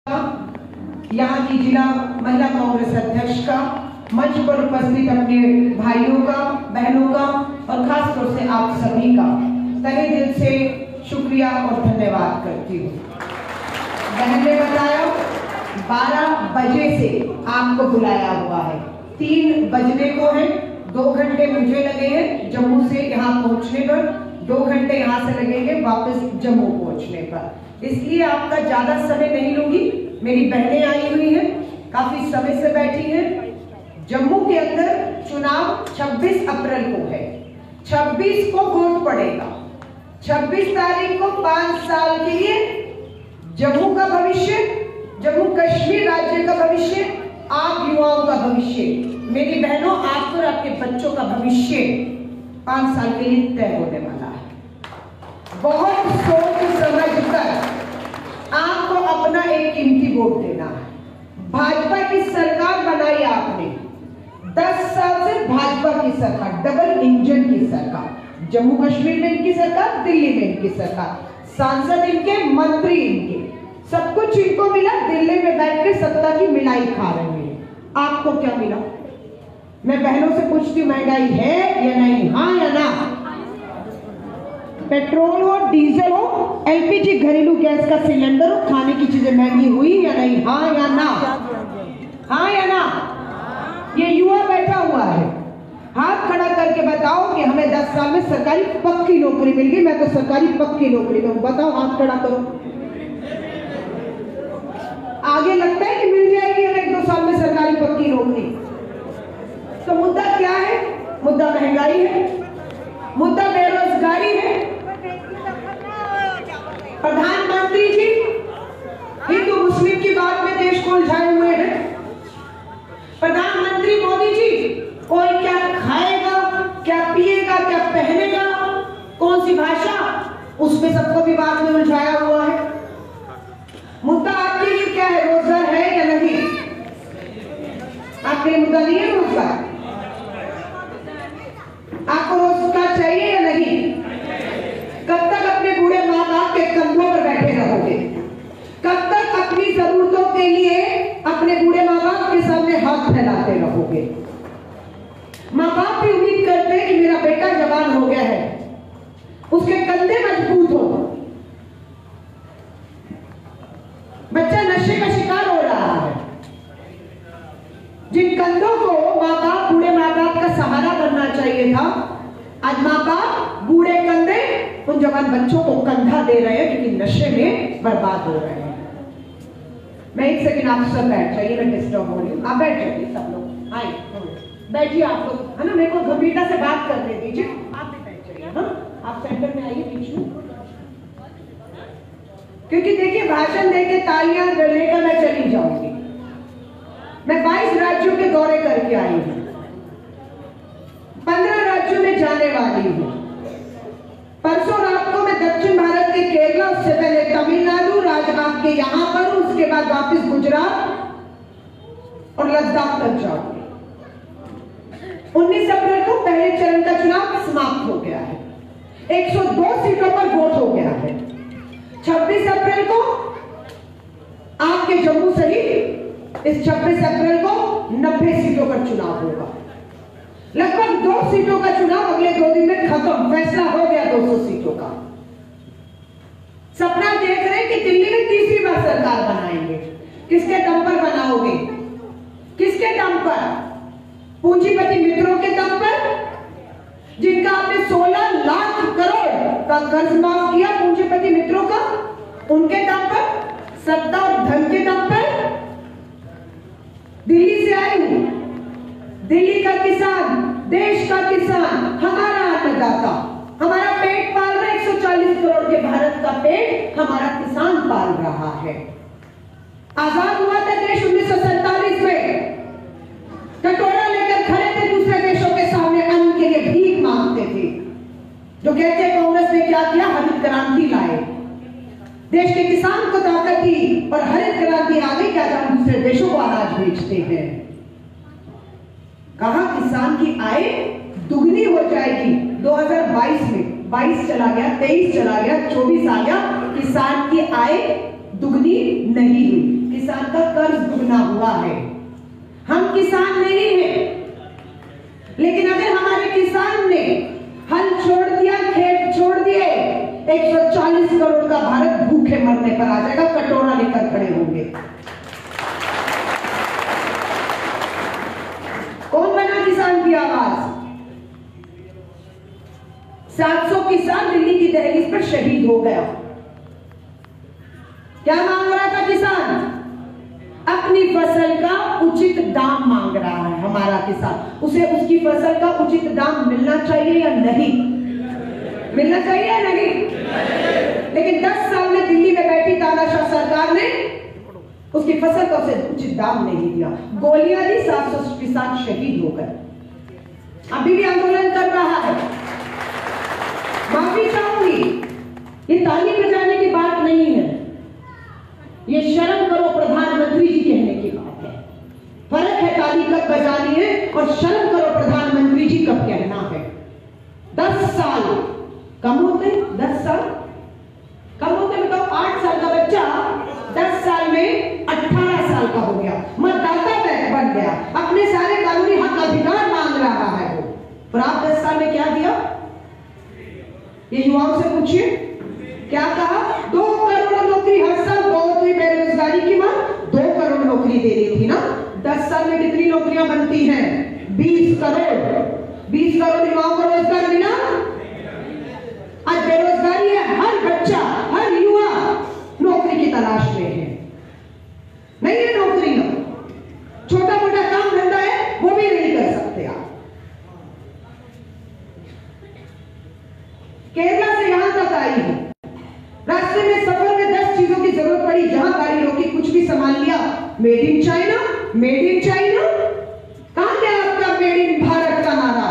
यहाँ की जिला महिला कांग्रेस अध्यक्ष का, मंच पर उपस्थित अपने भाइयों का, बहनों का और खास तौर से आप सभी का तहे दिल से शुक्रिया और धन्यवाद करती हूँ। बहन ने बताया 12 बजे से आपको बुलाया हुआ है, 3 बजने को है, 2 घंटे मुझे लगे हैं जम्मू से यहाँ पहुँचने पर, 2 घंटे यहाँ से लगेंगे वापस जम्मू पहुँचने पर। इसलिए आपका ज्यादा समय नहीं लूंगी। मेरी बहनें आई हुई हैं, काफी समय से बैठी हैं। जम्मू के अंदर चुनाव 26 अप्रैल को है, 26 को वोट पड़ेगा। 26 तारीख को 5 साल के लिए जम्मू का भविष्य, जम्मू कश्मीर राज्य का भविष्य, आप युवाओं का भविष्य, मेरी बहनों आपको और आपके बच्चों का भविष्य 5 साल के लिए तय होने वाला है। बहुत सोच समझ कर आपको अपना एक कीमती वोट देना है। भाजपा की सरकार बनाई आपने, 10 साल से भाजपा की सरकार, डबल इंजन की सरकार, जम्मू कश्मीर में इनकी सरकार, दिल्ली में इनकी सरकार, सांसद इनके, मंत्री इनके, सब कुछ इनको मिला। दिल्ली में बैठ के सत्ता की मिलाई खा रहे हैं। आपको क्या मिला? मैं बहनों से पूछती, महंगाई है या नहीं? हाँ या ना? पेट्रोल हो, डीजल हो, एलपीजी घरेलू गैस का सिलेंडर हो, खाने की चीजें महंगी हुई या नहीं? हाँ या ना? हाँ या ना? ये युवा बैठा हुआ है, हाथ खड़ा करके बताओ कि हमें 10 साल में सरकारी पक्की नौकरी मिल गई। मैं तो सरकारी पक्की नौकरी में हूं, बताओ, हाथ खड़ा करो। आगे लगता है कि मिल जाएगी हमें 1-2 साल में सरकारी पक्की नौकरी। तो मुद्दा क्या है? मुद्दा महंगाई है, मुद्दा बेरोजगारी है। प्रधानमंत्री जी हिंदू मुस्लिम की बात में देश को उलझाए हुए हैं। प्रधानमंत्री मोदी जी कोई क्या खाएगा, क्या पिएगा, क्या पहनेगा, कौन सी भाषा, उसमें सबको विवाद में उलझाया हुआ है। मुद्दा आपके लिए क्या है? रोजगार है या नहीं? आपके लिए मुद्दा नहीं है रोजगार? आपको रोजगार चाहिए या नहीं? कब तक अपने बूढ़े माँ बाप के कंधों पर बैठे रहोगे? कब तक अपनी जरूरतों के लिए अपने बूढ़े माँ बाप के सामने हाथ फैलाते रहोगे? माँ बाप भी उम्मीद करते हैं कि मेरा बेटा जवान हो गया है, उसके कंधे मजबूत हो। बच्चा नशे का शिकार हो रहा है, जिन कंधों को माँ बाप, बूढ़े माँ बाप का सहारा बनना चाहिए था, आज माँ बाप बूढ़े कंधे उन जवान बच्चों को कंधा दे रहे हैं, क्योंकि नशे में बर्बाद हो रहे हैं। मैं 1 सेकंड, आप सब बैठ जाइए, मैं डिस्टर्ब हो रही हूँ। आप बैठ जाइए, सब लोग आइए, बैठिए आप लोग, है ना। मेरे को गंभीरता से बात करने दीजिए, आप भी बैठ जाइए। हाँ, आप सेंटर में आइए, बीच में, क्योंकि देखिए भाषण देके तालियां लेकर मैं चली जाऊंगी। मैं 22 राज्यों के दौरे करके आई हूं, 15 राज्यों में जाने वाली हूं। परसों रात को मैं दक्षिण भारत के केरला, उससे पहले तमिलनाडु, आज आपके यहां पर, उसके बाद वापस गुजरात और लद्दाख तक जाऊंगी। 19 अप्रैल को पहले चरण का चुनाव समाप्त हो गया है, 102 सीटों पर वोट हो गया है। 26 अप्रैल को आपके जम्मू सहित इस 26 अप्रैल को 90 सीटों पर चुनाव होगा। लगभग 2 सीटों का चुनाव अगले 2 दिन में खत्म, फैसला हो गया 200 सीटों का। सपना देख रहे हैं कि दिल्ली में तीसरी बार सरकार बनाएंगे। किसके दम पर बनाओगे? किसके दम पर? पूंजीपति मित्रों के दम पर, जिनका आपने 16 लाख करोड़ का कर्ज माफ किया पूंजीपति मित्रों का, उनके दम पर, सत्ता और धन के दम पर। दिल्ली से आई हूं, दिल्ली का किसान, देश का किसान, हमारा अन्नदाता, हमारा पेट पाल रहा है। 140 करोड़ के भारत का पेट हमारा किसान पाल रहा है। आजाद हुआ था देश 1947 में, कटोरा लेकर खड़े थे दूसरे देशों के सामने, अन्न के लिए भीख मांगते थे। जो कहते हैं कांग्रेस ने क्या किया? हरित क्रांति लाए, देश के किसान को ताकत दी और हरित क्रांति आ गई, क्या हम दूसरे देशों को अनाज बेचते हैं। कहा किसान की आय दुगनी हो जाएगी 2022 में, 22 चला गया, 23 चला गया, 24 आ गया, किसान की आय दुगनी नहीं हुई। हुआ है। हम किसान नहीं हैं, लेकिन अगर हमारे किसान ने हल छोड़ दिया, खेत छोड़ दिए, 140 करोड़ का भारत भूखे मरने पर आ जाएगा, कटोरा लेकर खड़े होंगे। कौन बना किसान की आवाज? 700 किसान दिल्ली की दहलीज पर शहीद हो गया। क्या मांग रहा था किसान? अपनी फसल का उचित दाम मांग रहा है। हमारा किसान, उसे उसकी फसल का उचित दाम मिलना चाहिए या नहीं? मिलना चाहिए या नहीं? लेकिन 10 साल में दिल्ली में बैठी तानाशाह सरकार ने उसकी फसल का उसे उचित दाम नहीं दिया। गोलियां दी, 700 किसान शहीद हो गए। अभी भी आंदोलन कर रहा है। माफी चाहूंगी, ये ताली बजाने की बात नहीं है, ये शर्म करो प्रधानमंत्री जी कहने की बात है। फर्क है ताली कब बजानी है और शर्म करो प्रधानमंत्री जी कब कहना है। 10 साल कम होते? 10 साल कम होते? बताओ, 8 साल का बच्चा 10 साल में 18 साल का हो गया, मतदाता बन गया, अपने सारे कानूनी हक अधिकार मांग रहा है वो। और आप 10 साल में क्या दिया? ये युवाओं से पूछिए, क्या कहा? 2 करोड़ नौकरी हर साल। बहुत हुई बेरोजगारी की मांग, 2 करोड़ नौकरी दे रही थी ना। 10 साल में कितनी नौकरियां बनती हैं? 20 करोड़। 20 करोड़ युवाओं को रोजगार मिला। आज बेरोजगारी है, हर बच्चा, हर युवा नौकरी की तलाश में है। नहीं है नौकरी, छोटा मोटा काम धंधा है वो भी नहीं कर सकते आप। केरला से यहां तक आई है, रास्ते में सफर में 10 चीजों की जरूरत पड़ी, जहां गाड़ी रोकी कुछ भी सामान लिया, made in China, made in China. कहां गया आपका मेड इन भारत का नारा?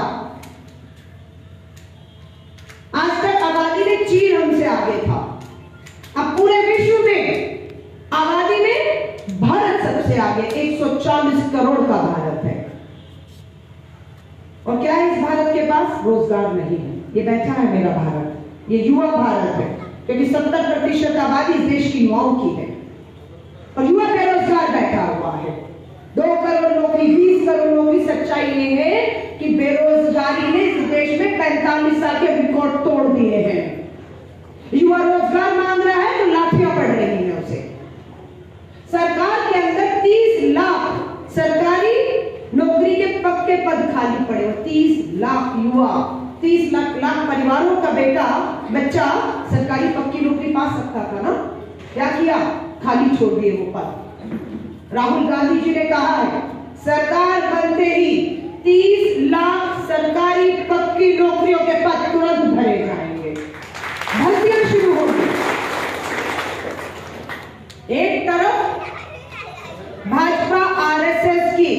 आज तक आबादी में चीन हमसे आगे था, अब पूरे विश्व में आबादी में भारत सबसे आगे। 140 करोड़ का भारत है। और क्या है इस भारत के पास? रोजगार नहीं है। ये बैठा है मेरा भारत, ये युवा भारत है, क्योंकि 70% आबादी इस देश की युवाओं की है और युवा बेरोजगार बैठा हुआ है। 2 करोड़ नौकरी, 20 करोड़ नौकरी। सच्चाई ये है कि बेरोजगारी ने इस देश में 45 साल के रिकॉर्ड तोड़ दिए हैं। युवा रोजगार मांग रहा है तो लाठियां पड़ रही हैं उसे। सरकार के अंदर 30 लाख सरकारी नौकरी के पक्के पद खाली पड़े हो। 30 लाख युवा, 30 लाख परिवारों का बच्चा सरकारी पक्की नौकरी पा सकता था ना। क्या किया? खाली छोड़ दिए वो पद। राहुल गांधी जी ने कहा है सरकार बनते ही 30 लाख सरकारी पक्की नौकरियों के पद तुरंत भरे जाएंगे, भर्तियां शुरू होंगी। एक तरफ भाजपा आरएसएस की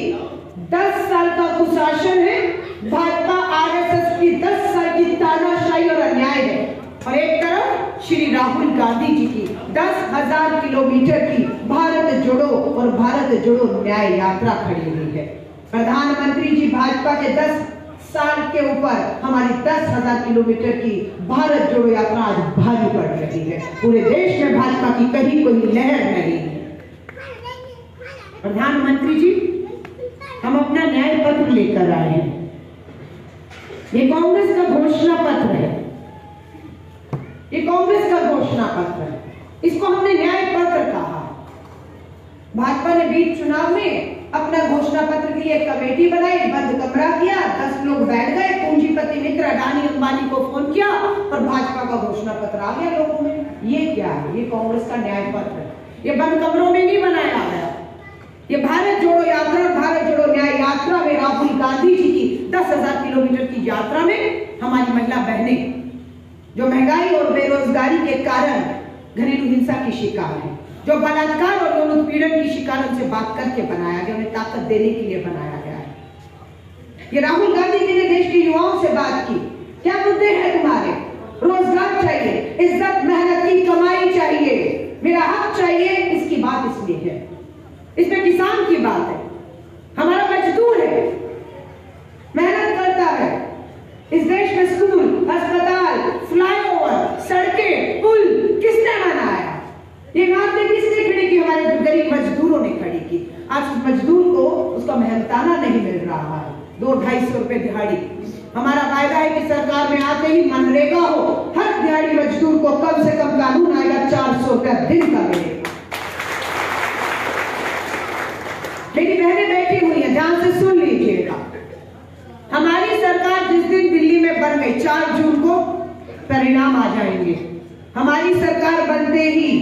10 साल का कुशासन है, भाजपा आरएसएस की 10 साल की तानाशाही और अन्याय है, और एक तरफ श्री राहुल गांधी जी की 10,000 किलोमीटर की भारत जोड़ो और भारत जोड़ो न्याय यात्रा खड़ी हुई है। प्रधानमंत्री जी भाजपा के 10 साल के ऊपर हमारी 10,000 किलोमीटर की भारत जोड़ो यात्रा आज भारी पड़ रही है। पूरे देश में भाजपा की कहीं कोई लहर नहीं है। प्रधानमंत्री जी, हम अपना न्याय पत्र लेकर आए हैं। ये कांग्रेस का घोषणा पत्र है, ये कांग्रेस का घोषणा पत्र है, इसको हमने न्याय पत्र कहा। भाजपा ने बीच चुनाव में अपना घोषणा पत्र के लिए एक कमेटी बनाई, बंद कमरा किया, 10 लोग बैठ गए, पूंजीपति मित्र अडानी अंबानी को फोन किया और भाजपा का घोषणा पत्र आ गया लोगों में। ये क्या है? ये कांग्रेस का न्याय पत्र है। ये बंद कमरों में नहीं बनाया गया। ये भारत जोड़ो यात्रा, भारत जोड़ो न्याय यात्रा में राहुल गांधी जी की 10,000 किलोमीटर की यात्रा में हमारी महिला बहनें जो महंगाई और बेरोजगारी के कारण घरेलू हिंसा की शिकार है, जो बलात्कार और यौन उत्पीड़न की शिकार, उनसे बात करके बनाया गया, उन्हें ताकत देने के लिए बनाया गया है। ये राहुल गांधी जी ने देश के युवाओं से बात की। क्या मुद्दे हैं तुम्हारे? रोजगार चाहिए, इज्जत, मेहनत की कमाई चाहिए, मेरा हक चाहिए। इसकी बात इसलिए है, इसमें किसान की बात है, हमारा मजदूर है, मेहनत करता है। इस देश में स्कूल, अस्पताल, फ्लाईओवर, सड़कें, पुल किसने बनाया? ये इमारतें किसने खड़ी की? हमारे गरीब मजदूरों ने खड़ी की। आज दाना नहीं मिल रहा है, 200-250 रुपए दिहाड़ी। हमारा वायदा है कि सरकार में आते ही मनरेगा हो, हर दिहाड़ी मजदूर को कम से कम कानून आएगा 400 रुपया दिन का मिलेगा। मेरी बहनें बैठी हुई हैं, ध्यान से सुन लीजिएगा। हमारी सरकार जिस दिन दिल्ली में बन गई, 4 जून को परिणाम आ जाएंगे। हमारी सरकार बनते ही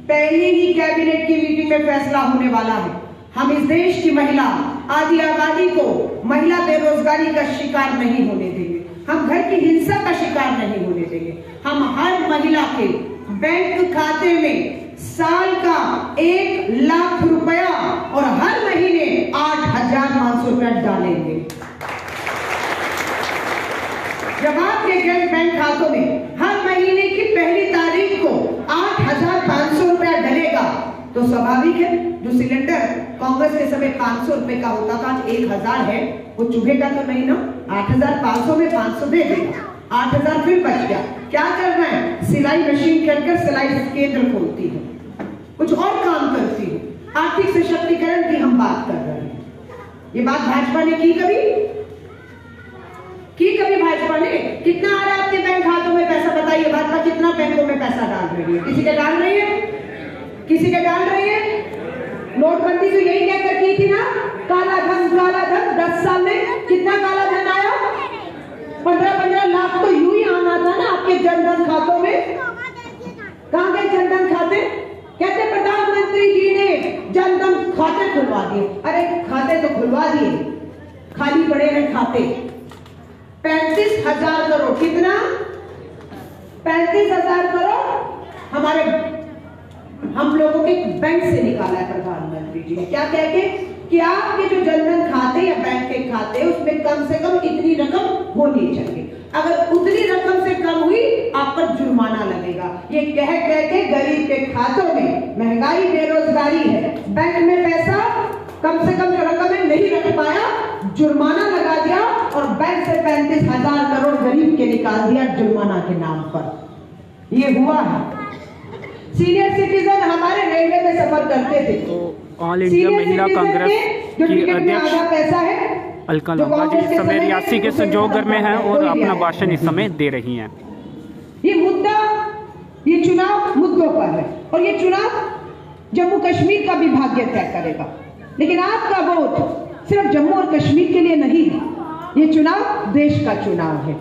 पहली ही कैबिनेट की मीटिंग में फैसला होने वाला है। हम इस देश की महिला, आधी आबादी को महिला बेरोजगारी का शिकार नहीं होने देंगे। हम घर की हिंसा का शिकार नहीं होने देंगे। हम हर महिला के बैंक खाते में साल का 1 लाख रुपया और हर महीने 8,500 रुपया डालेंगे। जब आपके बैंक खातों में हर महीने की पहली तारीख को 8,500 रुपया डलेगा तो स्वाभाविक है, जो सिलेंडर कांग्रेस के समय 500 रुपए का होता था, 1,000 है, वो चुभेगा तो नहीं ना। 8,500 में 500 दे देगा, 8,000 फिर बच गया। क्या करना है? सिलाई मशीन कर सिलाई केंद्र खोलती है, कुछ और काम करती है। आर्थिक सशक्तिकरण की हम बात कर रहे हैं। ये बात भाजपा ने की कभी भाजपा ने? कितना आ रहा है आपके बैंक खातों में पैसा? बताइए, भाजपा कितना बैंकों में पैसा डाल रही है? किसी के डाल रही है? किसी के डाल रही है? नोटबंदी तो यही कहकर की थी ना, काला धन 10 साल में कितना काला धन आया? 15-15 लाख तो यूं ही आना था ना आपके जनधन खातों में। कहां गए जनधन खाते? कहते प्रधानमंत्री जी ने जनधन खाते खुलवा दिए। अरे खाते तो खुलवा दिए, खाली पड़े हैं खाते। 35,000 करोड़, कितना? 35,000 करोड़ हमारे हम लोगों के बैंक से निकाला है प्रधानमंत्री जी ने। क्या कह के कि आपके जो जनधन खाते या बैंक के खाते, उसमें कम से कम इतनी रकम होनी चाहिए। अगर उतनी रकम से कम हुई, आप पर जुर्माना लगेगा। ये कह के गरीब के खातों में, महंगाई बेरोजगारी है, बैंक में पैसा कम से कम जो रकम है नहीं रख पाया, जुर्माना लगा दिया और बैंक से 35,000 करोड़ गरीब के निकाल दिया जुर्माना के नाम पर। ये हुआ है। सीनियर सिटीजन हमारे रेलवे में सफर करते थे, तो ऑल इंडिया महिला कांग्रेस की अध्यक्ष पैसा है अलका लांबा जी इस समय रियासी के संजोगर में हैं और अपना भाषण इस समय दे रही हैं। ये मुद्दा, ये चुनाव मुद्दों पर है और ये चुनाव जम्मू कश्मीर का भी भाग्य तय करेगा। लेकिन आपका वोट सिर्फ जम्मू और कश्मीर के लिए नहीं है, ये चुनाव देश का चुनाव है।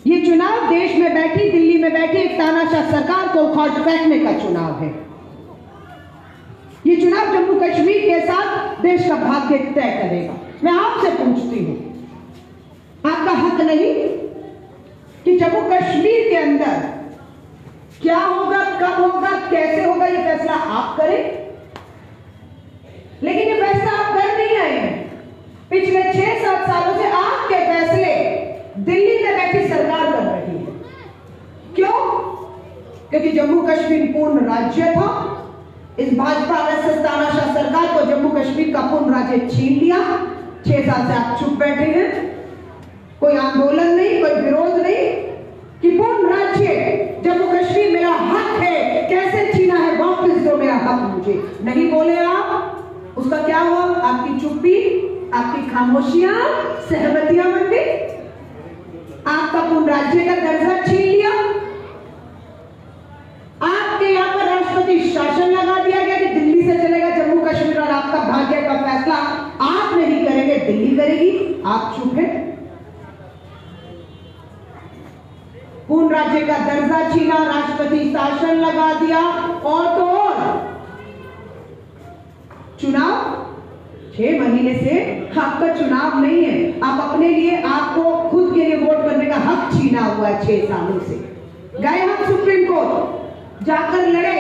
ये चुनाव देश में बैठी, दिल्ली में बैठी एक तानाशाह सरकार को उखाड़ फेंकने का चुनाव है। ये चुनाव जम्मू कश्मीर के साथ देश का भाग्य तय करेगा। मैं आपसे पूछती हूं, आपका हक नहीं कि जम्मू कश्मीर के अंदर क्या होगा, कब होगा, कैसे होगा, ये फैसला आप करें। लेकिन ये फैसला आप कर नहीं आए हैं। पिछले 6-7 सालों से आपके फैसले दिल्ली में बैठी सरकार कर रही है। क्यों? क्योंकि जम्मू कश्मीर पूर्ण राज्य था। इस भाजपा आरएसएस तानाशाह सरकार को जम्मू कश्मीर का पूर्ण राज्य छीन लिया। 6 साल से आप चुप बैठे हैं, कोई आंदोलन नहीं, कोई विरोध नहीं कि पूर्ण राज्य जम्मू कश्मीर मेरा हक है, कैसे छीना है, वापस दो मेरा हक मुझे। नहीं बोले आप, उसका क्या हुआ? आपकी चुप्पी, आपकी खामोशियां सहमतियां बन गई। आपका पूर्ण राज्य का दर्जा छीन लिया। आपके यहां पर राष्ट्रपति शासन लगा दिया गया कि दिल्ली से चलेगा जम्मू कश्मीर और आपका भाग्य का फैसला आप नहीं करेंगे, दिल्ली करेगी। आप चुप हैं। पूर्ण राज्य का दर्जा छीना, राष्ट्रपति शासन लगा दिया और तो और चुनाव 6 महीने से आपका चुनाव नहीं है। आप अपने लिए, आपको खुद के लिए वोट करने का हक छीना हुआ है 6 सालों से। गए हम सुप्रीम कोर्ट, जाकर लड़े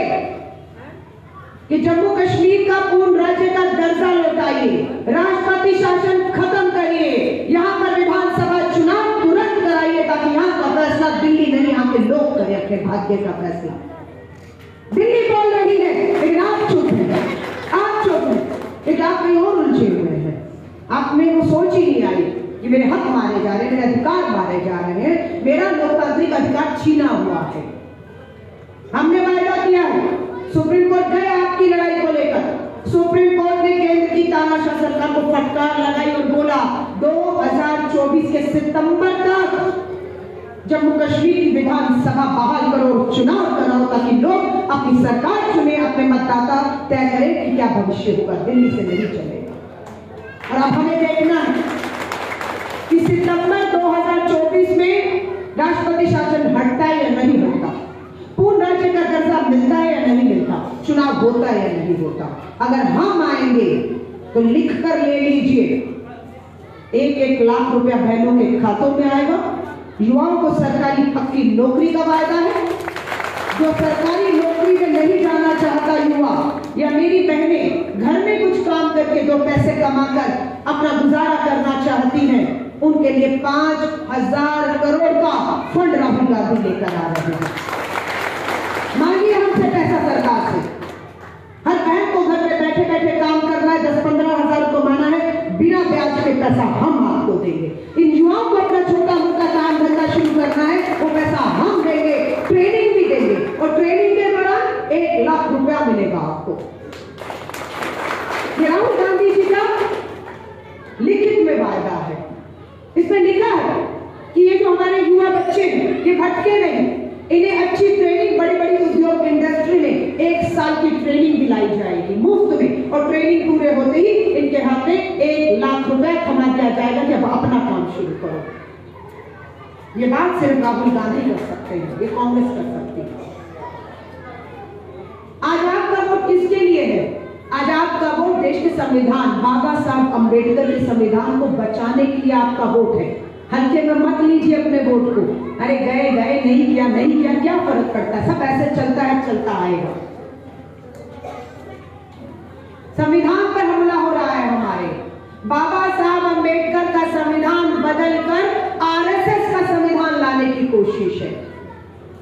कि जम्मू कश्मीर का पूर्ण राज्य का दर्जा लौटाइए, राष्ट्रपति शासन खत्म करिए, यहां पर विधानसभा चुनाव तुरंत कराइए ताकि यहां का फैसला दिल्ली नहीं, यहां के लोग करें अपने भाग्य का फैसला। दिल्ली बोल रही है लेकिन आप चुप हैं, आप चुप हैं क्योंकि आप कहीं और उलझे हुए हैं। आप में वो सोच ही नहीं आई कि मेरे हक मारे जा रहे हैं, मेरे अधिकार मारे जा रहे हैं, मेरा लोकतांत्रिक अधिकार छीना हुआ है। हमने वायदा किया है, सुप्रीम कोर्ट गए आपकी लड़ाई को लेकर, सुप्रीम कोर्ट ने केंद्र की तानाशाह सरकार को फटकार लगाई और 2024 के सितंबर तक जम्मू कश्मीर की विधानसभा बहाल करो, चुनाव कराओ, ताकि लोग अपनी सरकार चुने, अपने मतदाता तय करें कि क्या भविष्य होगा। दिल्ली से नहीं चलेगा। और अब हमें देखना है कि सितंबर 2024 में राष्ट्रपति शासन हटता है या नहीं हटता, पूर्ण राज्य का दर्जा मिलता है या नहीं मिलता, चुनाव होता है या नहीं होता। अगर हम आएंगे तो लिख कर ले लीजिए, 1-1 लाख रुपया बहनों के खातों में आएगा। युवाओं को सरकारी पक्की नौकरी का वायदा है। जो सरकारी नौकरी में नहीं जाना चाहता युवा या मेरी बहनें घर में कुछ काम करके 2 पैसे कमाकर अपना गुजारा करना चाहती हैं, उनके लिए 5,000 करोड़ का फंड राहुल गांधी लेकर आ रहे हैं। मांगिए हमसे पैसा सरकार से। हर बहन को घर में बैठे बैठे काम करना है, 10-15 हजार कमाना है, बिना ब्याज के पैसा हम आपको देंगे। इन युवाओं को अपना छोटा मोटा काम धंधा शुरू करना है, वो पैसा हम देंगे, ट्रेनिंग भी देंगे, और ट्रेनिंग के दौरान 1 लाख रुपया मिलेगा आपको। ये राहुल गांधी जी का लिखित में वायदा है। इसमें लिखा है कि ये जो हमारे युवा बच्चे हैं ये भटके नहीं, इन्हें अच्छी ट्रेनिंग बड़ी बड़ी उद्योग इंडस्ट्री में 1 साल की ट्रेनिंग दिलाई जाएगी मुफ्त में, और ट्रेनिंग पूरे होते ही इनके हाथ में 1 लाख रुपए थमा दिया जाएगा कि अब अपना काम शुरू करो। ये बात सिर्फ राहुल गांधी कर सकते हैं, ये कांग्रेस कर सकती है। आज आपका वोट किसके लिए है? आज आपका वोट देश के संविधान, बाबा साहब अंबेडकर के संविधान को बचाने के लिए आपका वोट है। हल्के में मत लीजिए अपने वोट को। अरे गए नहीं किया क्या फर्क पड़ता है, सब ऐसे चलता है, चलता आएगा। संविधान पर हमला हो रहा है हमारे। बाबा साहब अंबेडकर का संविधान बदलकर आरएसएस का संविधान लाने की कोशिश है।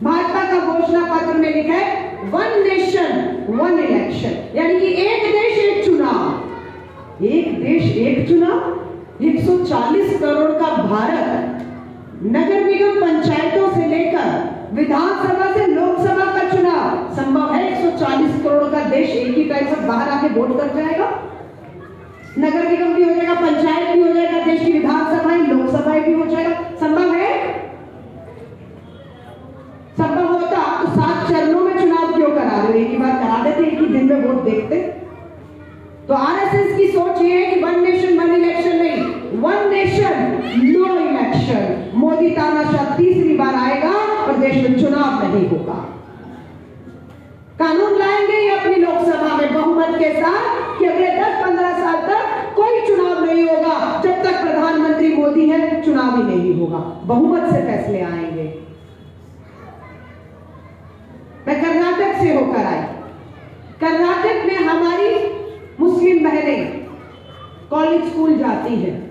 भाजपा का घोषणा पत्र में लिखा है 1 नेशन 1 इलेक्शन, यानी कि 1 देश 1 चुनाव। 1 देश 1 चुनाव, 140 करोड़ का भारत, नगर निगम पंचायतों से लेकर विधानसभा से लोकसभा का चुनाव संभव है। 140 करोड़ का देश एक ही टाइम पर बाहर आके वोट कर जाएगा। नगर निगम भी हो जाएगा, पंचायत भी हो जाएगा, देश की विधानसभाएं लोकसभाएं भी हो जाएगा। संभव है? संभव होता तो 7 चरणों में चुनाव क्यों करा रहे? एक ही बार करा देते, एक ही दिन में वोट देखते। तो आरएसएस की सोच ये है कि 1 नेशन 1 इलेक्शन नहीं, 1 नेशन नो इलेक्शन। मोदी तानाशाह तीसरी बार आएगा और देश में चुनाव नहीं होगा। कानून लाएंगे ये अपनी लोकसभा में बहुमत के साथ कि अगले 10-15 साल तक कोई चुनाव नहीं होगा। जब तक प्रधानमंत्री मोदी है चुनाव ही नहीं होगा। बहुमत से फैसले आएंगे। मैं कर्नाटक से होकर आई। कर्नाटक में हमारी मुस्लिम बहनें कॉलेज स्कूल जाती हैं,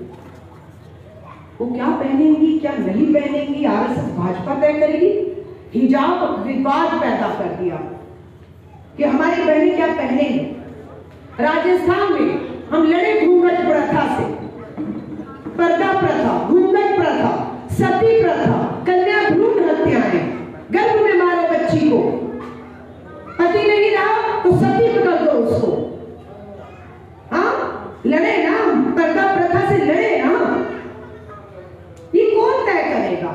वो क्या पहनेंगी क्या नहीं पहनेंगी आरएसएस भाजपा तय करेगी। हिजाब विवाद पैदा कर दिया कि हमारी बहनें क्या पहनेंगी। राजस्थान में हम लड़े घूंघट प्रथा से, पर्दा प्रथा, घूंघट प्रथा, सती प्रथा, कन्या भ्रूण हत्याएं, गर्भ में मारो बच्ची को, पति नहीं रहा तो सती कर दो उसको। हाँ, लड़े ना, पर्दा प्रथा से लड़े ना। ये कौन तय करेगा?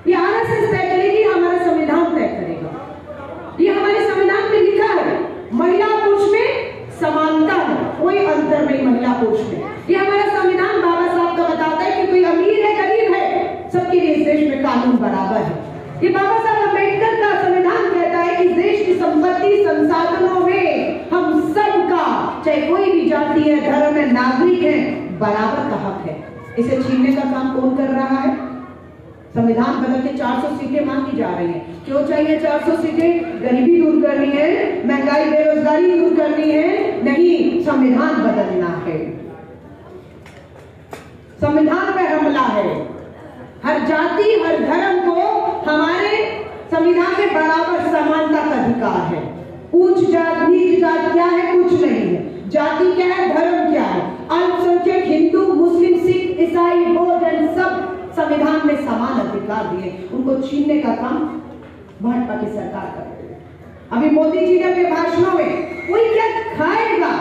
ये आरएसएस तय करेगी, हमारा संविधान तय करेगा। ये हमारे संविधान में लिखा है महिला पुरुष में समानता है, कोई अंतर नहीं महिला पुरुष में। ये हमारा संविधान बाबा साहब का बताता है कि कोई अमीर है गरीब है, सबके लिए इस देश में कानून बराबर है। ये बाबा साहब अंबेडकर का संविधान कहता है कि देश की संपत्ति संसाधनों में हम सबका, चाहे कोई भी जाति है, धर्म है, नागरिक है, बराबर का हक है। इसे छीनने का काम कौन कर रहा है? संविधान बदल के 400 सीटें मांगी जा रही हैं। क्यों चाहिए 400 सीटें? गरीबी दूर करनी है, महंगाई बेरोजगारी दूर करनी है? नहीं, संविधान बदलना है। संविधान पे हमला है। हर जाति हर धर्म को हमारे संविधान में बराबर समानता का अधिकार है। ऊंच जात नीच जात क्या है? कुछ नहीं है। जाति क्या है? धर्म क्या है? अल्पसंख्यक हिंदू मुस्लिम सिख ईसाई बौद्ध सब संविधान में समान अधिकार दिए, उनको छीनने का काम भाजपा की सरकार कर रही है। अभी मोदी जी ने अपने भाषणों में कोई क्या खाएगा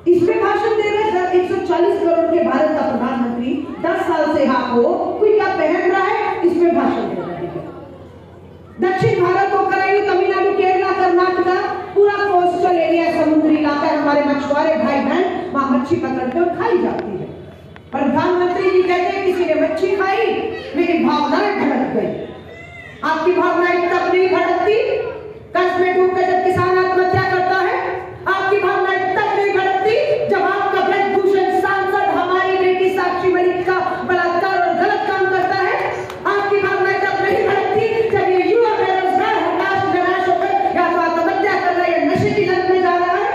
इसमें भाषण दे रहे 140 करोड़ के भारत का प्रधानमंत्री 10 साल से यहाँ हो, कोई क्या पहन रहा है इसमें भाषण दे रहा है। दक्षिण भारत को कराइए, तमिलनाडु, केरला, कर्नाटका, पूरा कोस्टल एरिया, समुद्री इलाका, हमारे मछुआरे भाई बहन वहां मच्छी पकड़ते और खाई जाती है। प्रधानमंत्री जी कहते हैं किसी ने मच्छी खाई, मेरी भावनाएं भड़क गई। आपकी भावनाएं तब नहीं भड़कती कर्ज में डूब कर जब किसान आत्महत्या करता है। आपकी भावनाएं तब नहीं भड़कती जब आपका ब्रजभूषण सांसद हमारी बेटी साक्षी मलिक का बलात्कार और गलत काम करता है। आपकी भावनाएं तब नहीं भड़कती जब ये युवा बेरोजगार हताश निराश होकर या तो आत्महत्या कर रहा है या नशे की लत में जा रहा है।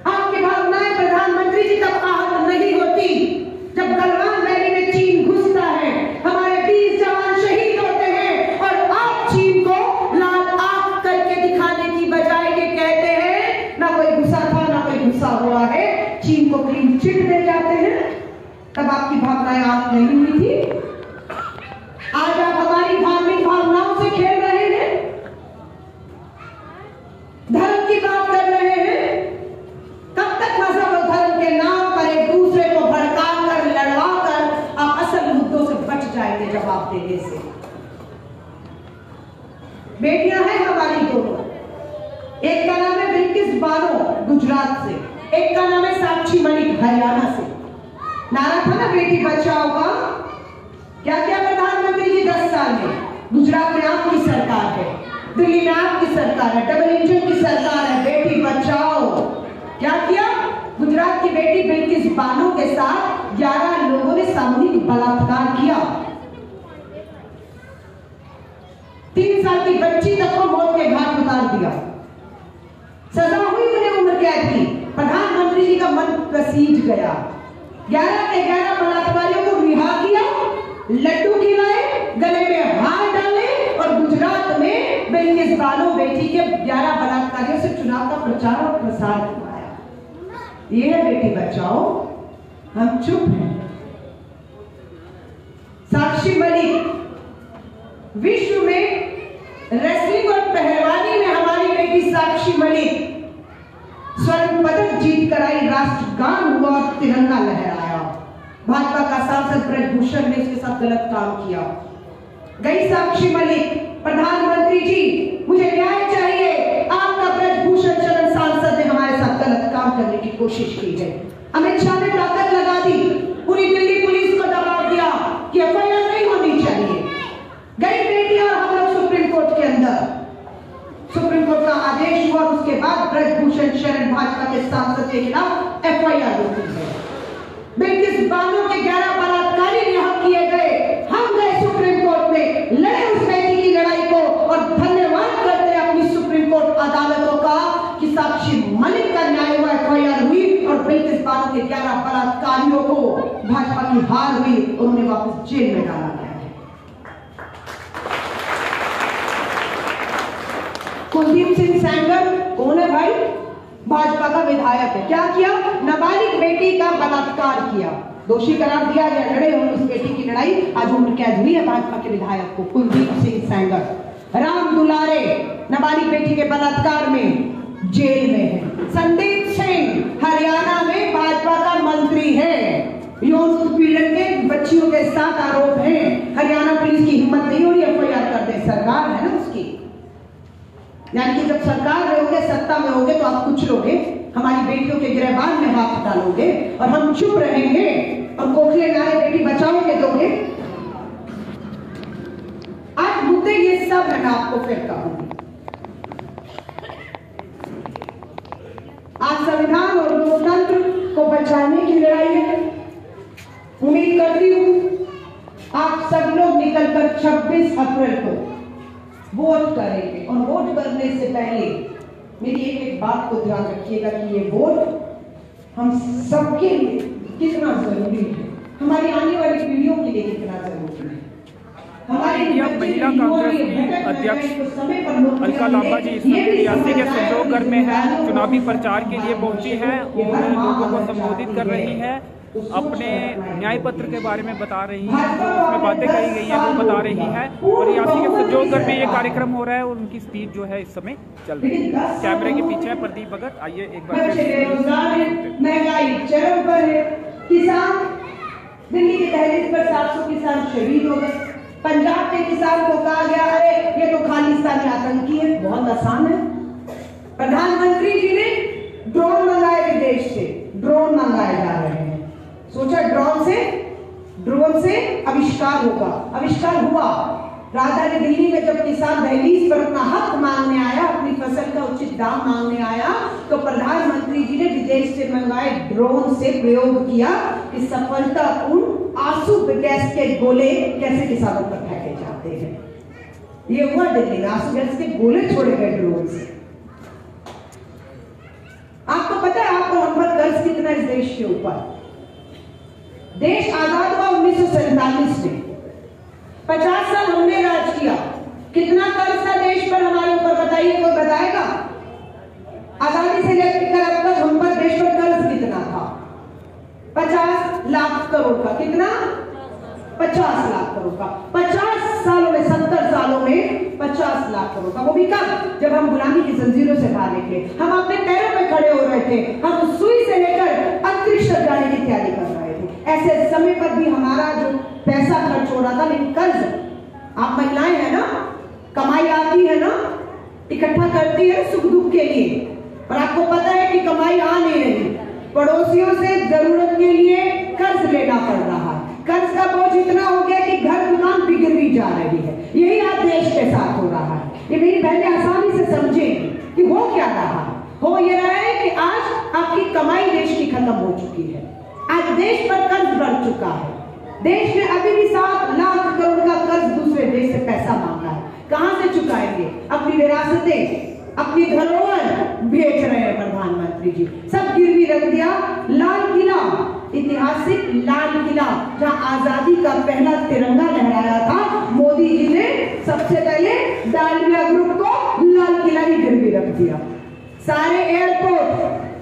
आपकी भावनाएं प्रधानमंत्री जी तब आहत नहीं होती जब गलवान वैली में चीन घुसता है, हमारे 20 जवान शहीद होते हैं और आप चीन को लाल आंख करके दिखाने की बजाय ये कहते हैं ना कोई घुसा था ना कोई घुसा हुआ है, चीन को क्लीन चिट दे जाते हैं। तब आपकी भावनाएं आप नहीं हुई थी। आज आप हमारी धार्मिक भावनाओं से खेल रहे हैं, धर्म की बात कर रहे हैं। कब तक मजहब और धर्म के नाम पर एक दूसरे को भड़का कर लड़वा कर आप असल मुद्दों से बच जाएंगे जवाब देने से। बेटियां हैं हमारी दोनों, एक का नाम है बिल्किस बानो गुजरात से, एक का नाम है साक्षी मलिक हरियाणा से। नारा था ना बेटी बचाओ का, क्या क्या प्रधानमंत्री जी 10 साल में? गुजरात में आपकी सरकार है, दिल्ली में आपकी सरकार है, डबल इंजन की सरकार है, बेटी बचाओ। क्या किया? गुजरात की बेटी बिल्किस बानो के साथ 11 लोगों ने सामूहिक बलात्कार किया। 3 साल की बच्ची तक को मौत के घाट उतार दिया। सजा हुई, उन्हें उम्र कैद की। प्रधानमंत्री जी का मन पसीज गया। 11 के 11 बलात्कारियों को रिहा किया, लड्डू खिलाए, गले में हार डाले और गुजरात में बिल्किस बानो बेटी के 11 बलात्कारियों से चुनाव का प्रचार और प्रसार करवाया। ये है बेटी बचाओ, हम चुप हैं। साक्षी मलिक विश्व में रेसलिंग और पहलवानी में हमारी बेटी साक्षी मलिक स्वर्ण पदक जीत कर आई, राष्ट्रगान हुआ और तिरंगा लहराया। भाजपा का सांसद ब्रजभूषण ने इसके साथ गलत काम किया। गई साक्षी मलिक, प्रधानमंत्री जी मुझे न्याय चाहिए, आपका ब्रजभूषण चरण सांसद ने हमारे साथ गलत काम करने की कोशिश की है। अमित शाह ने ताकत लगा दी, पूरी दिल्ली पुलिस को दबाव दिया कि एफआईआर नहीं होनी चाहिए। गई बेटी और हम लोग सुप्रीम कोर्ट के अंदर, सुप्रीम कोर्ट का आदेश हुआ, उसके बाद ब्रजभूषण शरण भाजपा के सांसद के खिलाफ एफआईआर होती है। बिल्किस बानो के 11 बलात्कारी रिहा किए गए। हम गए सुप्रीम कोर्ट में, लड़े उस बेटी की लड़ाई को और धन्यवाद करते हैं अपनी सुप्रीम कोर्ट अदालतों का कि साक्षी मलिक का न्याय हुआ, एफआईआर हुई और बिल्किस बानो के 11 बलात्कारियों को भाजपा की हार हुई और उन्हें वापस जेल में डाला गया है। कुलदीप सिंह सेंगर कौन है भाई? भाजपा का विधायक है। क्या किया? नाबालिग बेटी का बलात्कार किया, दोषी करार दिया गया, लड़े हम उस बेटी की लड़ाई, आज उम्र कैद हुई है भाजपा के विधायक को, कुलदीप सिंह सेंगर। राम दुलारे नाबालिग बेटी के बलात्कार में जेल में है। संदीप सिंह हरियाणा में भाजपा का मंत्री है, यौन उत्पीड़न के बच्चियों के साथ आरोप है। हरियाणा पुलिस की हिम्मत नहीं हो रही एफआईआर कर दे, सरकार है ना उसकी। यानी कि जब सरकार रहोगे, सत्ता में होगे तो आप कुछ लोगे, हमारी बेटियों के गिरबान में हाथ डालोगे और हम चुप रहेंगे और कोखले नारे बेटी बचाओ के दोगे। आज मुद्दे ये सब है, मैं आपको फिर कहूंगी। आज संविधान और लोकतंत्र को बचाने की लड़ाई है। उम्मीद करती हूं आप सब लोग निकलकर 26 अप्रैल को वोट करेंगे और वोट करने से पहले मेरी एक बात को ध्यान रखिएगा कि ये वोट हम सबके लिए कितना जरूरी है, हमारी आने वाली पीढ़ियों के लिए कितना जरूरी है। हमारी महिला कांग्रेस की अध्यक्ष अलका लांबा जी इस समय रियासी के संजोगढ़ में है, चुनावी प्रचार के लिए पहुंची हैं और लोगों को संबोधित कर रही हैं। अपने न्याय पत्र के बारे में बता रही हैं, जो उसमें बातें कही गई हैं वो बता रही हैं। और यासी के संजोग घर में ये कार्यक्रम हो रहा है और उनकी स्पीच जो है इस समय चल रही है। कैमरे के पीछे है प्रदीप भगत। आइए एक बार महंगाई चरम पर है। किसान दिल्ली के दहलीज पर 700 किसान शहीद हो गए। पंजाब के किसान को कहा गया अरे ये तो खालिस्तानी आतंकी है। बहुत आसान है। प्रधानमंत्री जी ने ड्रोन मंगाए विदेश से, ड्रोन मंगाए जा रहे हैं। सोचा ड्रोन से आविष्कार होगा, आविष्कार हुआ। राजधानी दिल्ली में जब किसान दहलीज पर अपना हक मांगने आया, अपनी फसल का उचित दाम मांगने आया, तो प्रधानमंत्री जी ने विदेश से मंगाए ड्रोन से प्रयोग किया कि सफलतापूर्ण आंसू गैस के गोले कैसे किसानों पर फेंके जाते हैं। ये हुआ दिल्ली में, आंसू गैस के गोले छोड़े गए ड्रोन से। आपको पता है आपको हम पर कर्ज कितना इस देश के ऊपर? देश आजाद हुआ 1947 में, 50 साल हमने राज किया। कितना कर्ज था देश पर हमारे ऊपर? बताइए, कोई बताएगा? आजादी से लेकर अब तक हम पर देश पर कर्ज कितना था? 50 लाख करोड़ का। कितना? 50 लाख करोड़ का। 50 सालों में, 70 सालों में 50 लाख करोड़ का। वो भी कब? जब हम गुलामी की जंजीरों से बाहर निकले, हम अपने पैरों पे खड़े हो रहे थे, हम सुई से लेकर अंतरिक्ष तक जाने की तैयारी कर रहे थे। ऐसे समय पर भी हमारा जो पैसा खर्च हो रहा था, लेकिन कर्ज, आप महिलाएं हैं ना, कमाई आती है ना, इकट्ठा करती है सुख दुख के लिए, और आपको पता है कि कमाई आ नहीं रही, पड़ोसियों से जरूरत के लिए कर्ज लेना पड़ रहा है। कर्ज का बोझ इतना हो गया कि घर दुकान बिगड़ी जा रही है। यही आज देश के साथ हो रहा है। ये मेरी बहनें आसानी से समझेंगी कि हो क्या रहा है। हो ये रहा है कि आज आपकी कमाई देश की खत्म हो चुकी है। आज देश पर कर्ज बढ़ चुका है। देश ने अभी भी 7 लाख करोड़ का कर्ज दूसरे देश से पैसा मांगा है। कहां से चुकाएंगे? अपनी विरासतें, अपनी धरोहर बेच रहे हैं प्रधानमंत्री जी। सब गिरवी रख दिया। लाल किला, ऐतिहासिक लाल किला, जहां आजादी का पहला तिरंगा लहराया था, मोदी जी ने सबसे पहले डालमिया ग्रुप को लाल किला ही गिरवी रख दिया। सारे एयरपोर्ट,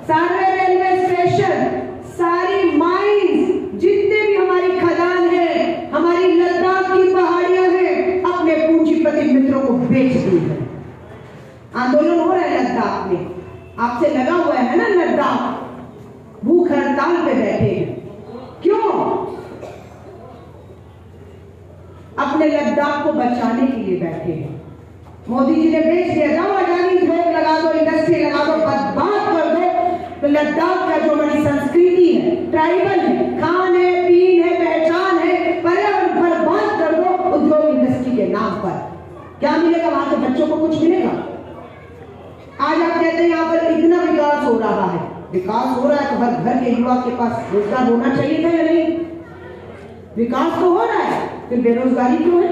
सारे रेलवे स्टेशन, सारी माइंस, जितने भी हमारी खदान है, हमारी लद्दाख की पहाड़ियां हैं, अपने पूंजीपति मित्रों को बेच दी है। आंदोलन हो रहा है लद्दाख में, आपसे लगा हुआ है ना लद्दाख, भूख हड़ताल पे बैठे हैं। क्यों? अपने लद्दाख को बचाने के लिए बैठे हैं। मोदी जी ने बेच दिया, जाओ अडानी उद्योग लगा दो, इंडस्ट्री लगा दो, बर्बाद कर दो। तो लद्दाख का जो हमारी संस्कृति है, ट्राइबल है, खान है, पीन है, पहचान है, पर्यावरण बर्बाद कर दो उद्योग इंडस्ट्री के नाम पर। क्या मिलेगा वहां के बच्चों को? कुछ मिलेगा? आज आप कहते हैं यहाँ पर इतना विकास हो रहा है। विकास हो रहा है तो हर घर के युवा के पास रोजगार होना चाहिए था या नहीं? विकास तो हो रहा है, फिर बेरोजगारी क्यों है?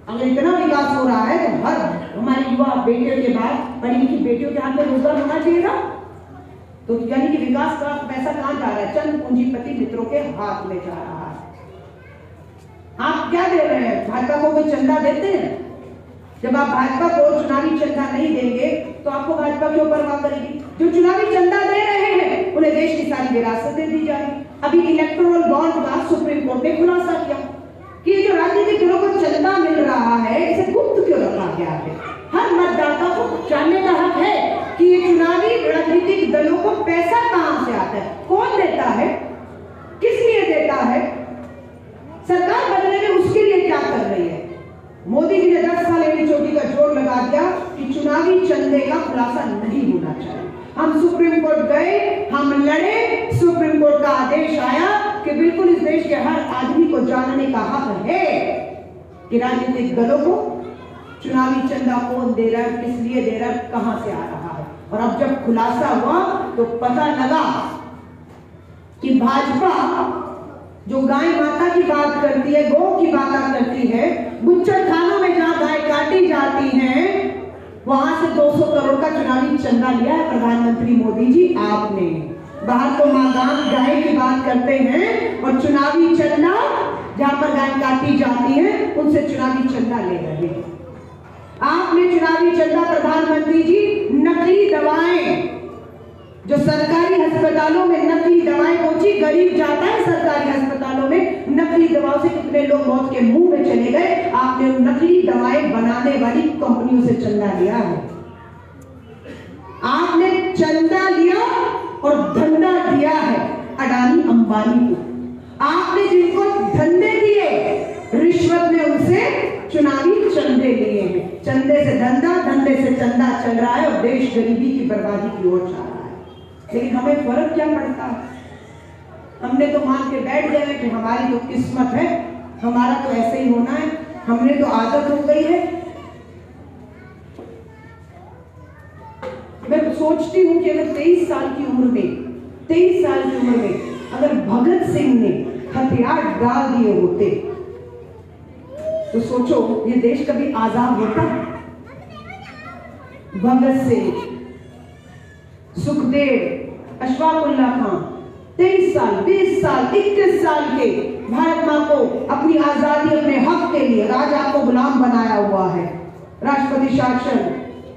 अगर इतना विकास हो रहा है तो हर हमारे युवा बेटियों के बाद पढ़ी लिखी बेटियों के हाथ में रोजगार होना चाहिए था। तो यानी कि विकास का पैसा कहां जा रहा है? चंद पूंजीपति मित्रों के हाथ में जा रहा है। आप क्या दे रहे हैं? भाजपा को कोई चंदा देते हैं? जब आप भाजपा को चुनावी चंदा नहीं देंगे तो आपको भाजपा क्यों परवाह करेगी? जो चुनावी चंदा दे रहे हैं उन्हें देश की सारी विरासतें दी जाएगी। अभी इलेक्टोरल बॉन्ड का सुप्रीम कोर्ट ने खुलासा किया कि जो राजनीतिक दलों को चंदा मिल रहा है, इसे गुप्त क्यों रखा गया है? हर मतदाता को जानने का हक है कि ये चुनावी राजनीतिक दलों को पैसा कहां से आता है, कौन देता है, किस लिए देता है, सरकार बदलने में उसके लिए क्या कर रही है। मोदी जी ने 10 साल एड़ी चोटी का जोर लगा दिया कि चुनावी चंदे का खुलासा नहीं होना चाहिए। हम सुप्रीम कोर्ट गए, हम लड़े, सुप्रीम कोर्ट का आदेश आया कि बिल्कुल इस देश के हर आदमी को जानने का हक है कि राजनीतिक दलों को चुनावी चंदा कौन दे रहा है, किस लिए दे रहा है, कहां से आ रहा है। और अब जब खुलासा हुआ तो पता लगा कि भाजपा जो गाय माता की बात करती है, गौ की बात करती है, बुच्चर खानों में जहां गाय काटी जाती हैं, वहां से 200 करोड़ का चुनावी चंदा लिया है प्रधानमंत्री मोदी जी आपने। बाहर तो मादान गाय की बात करते हैं और चुनावी चंदा जहां पर गाय काटी जाती है उनसे चुनावी चंदा ले रहे हैं। आपने चुनावी चंदा प्रधानमंत्री जी नकली दवाएं जो सरकारी अस्पताल अस्पतालों में नकली दवाएं पहुंची, गरीब जाता है सरकारी अस्पतालों में, नकली दवाओं से कितने लोग मौत के मुंह में चले गए। आपने नकली दवाएं बनाने वाली कंपनियों से चंदा लिया है, आपने चंदा लिया और धंधा दिया है अडानी अंबानी को। आपने जिनको धंधे दिए, रिश्वत में उनसे चुनावी चंदे लिए हैं। चंदे से धंधा, धंधे से चंदा चल रहा है और देश गरीबी की बर्बादी की ओर जा रहा है। लेकिन हमें फर्क क्या पड़ता है? हमने तो मान के बैठ गए कि हमारी तो किस्मत है, हमारा तो ऐसे ही होना है, हमने तो आदत हो गई है। मैं सोचती हूं कि अगर 23 साल की उम्र में अगर भगत सिंह ने हथियार डाल दिए होते तो सोचो ये देश कभी आजाद होता? भगत सिंह, सुखदेव, अशफाकुल्लाह खान 23 साल, 20 साल, 21 साल के भारत मां को अपनी आजादी, अपने हक के लिए राजा को गुलाम बनाया हुआ है। राष्ट्रपति शासन,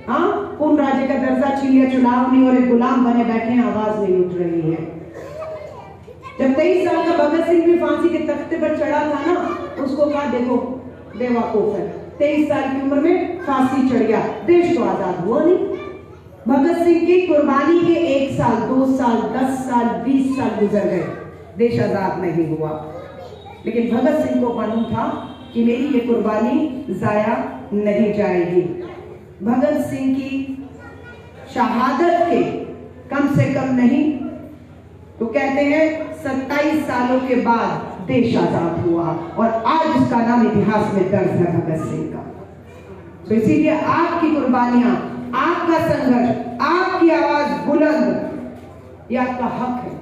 हाँ, पूर्ण राज्य का दर्जा छीन लिया, चुनाव नहीं हो रहे, गुलाम बने बैठे हैं, आवाज नहीं उठ रही है। जब 23 साल का भगत सिंह भी फांसी के तख्ते पर चढ़ा था ना, उसको कहा देखो बेवकूफ है, 23 साल की उम्र में फांसी चढ़ गया, देश तो आजाद हुआ नहीं। भगत सिंह की कुर्बानी के 1 साल, 2 साल, 10 साल, 20 साल गुजर गए, देश आजाद नहीं हुआ। लेकिन भगत सिंह को मालूम था कि मेरी ये कुर्बानी जाया नहीं जाएगी। भगत सिंह की शहादत के कम से कम नहीं तो कहते हैं 27 सालों के बाद देश आजाद हुआ और आज उसका नाम इतिहास में दर्ज है भगत सिंह का। तो इसीलिए आपकी कुर्बानियां, आपका संघर्ष, आपकी आवाज बुलंद, ये आपका हक है।